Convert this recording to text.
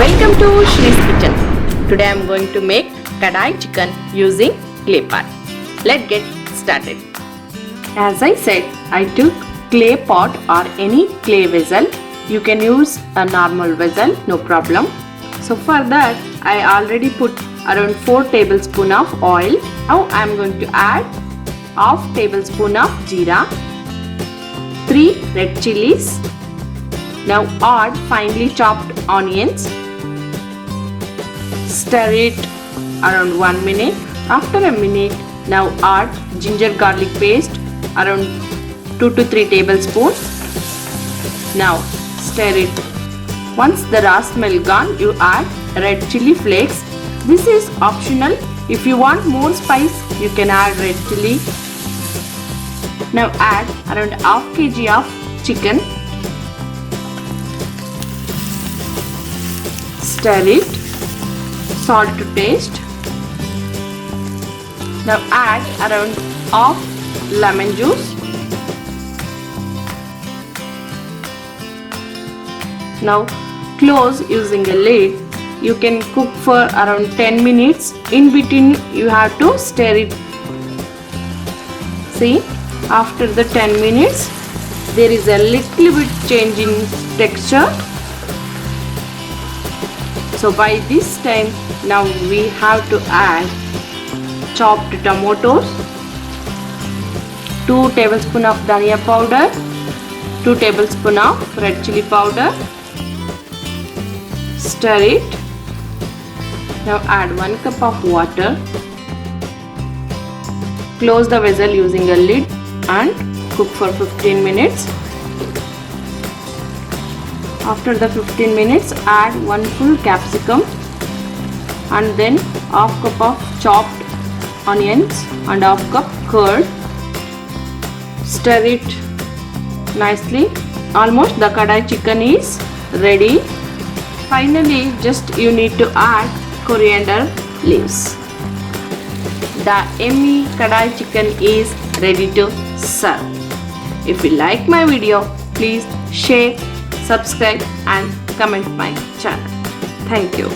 Welcome to Shri's Kitchen. Today I am going to make Kadai chicken using clay pot. Let's get started. As I said, I took clay pot or any clay vessel. You can use a normal vessel, no problem. So for that, I already put around 4 tablespoons of oil. Now I am going to add half tablespoon of jeera, 3 red chilies. Now add finely chopped onions. Stir it around 1 minute. After a minute, now add ginger garlic paste around 2 to 3 tablespoons. Now stir it. Once the raw smell gone, you add red chili flakes. This is optional. If you want more spice, you can add red chili. Now add around half kg of chicken. Stir it. Salt to taste. Now add around half lemon juice. Now close using a lid. You can cook for around 10 minutes. In between you have to stir it. See, after the 10 minutes there is a little bit change in texture. So by this time, now we have to add chopped tomatoes, 2 tablespoons of dhania powder, 2 tablespoons of red chili powder. Stir it. Now add 1 cup of water. Close the vessel using a lid and cook for 15 minutes. After the 15 minutes, add 1 full capsicum and then half cup of chopped onions and half cup curd. Stir it nicely. Almost the kadai chicken is ready. Finally, just you need to add coriander leaves. The yummy kadai chicken is ready to serve. If you like my video, please share, subscribe and comment my channel. Thank you.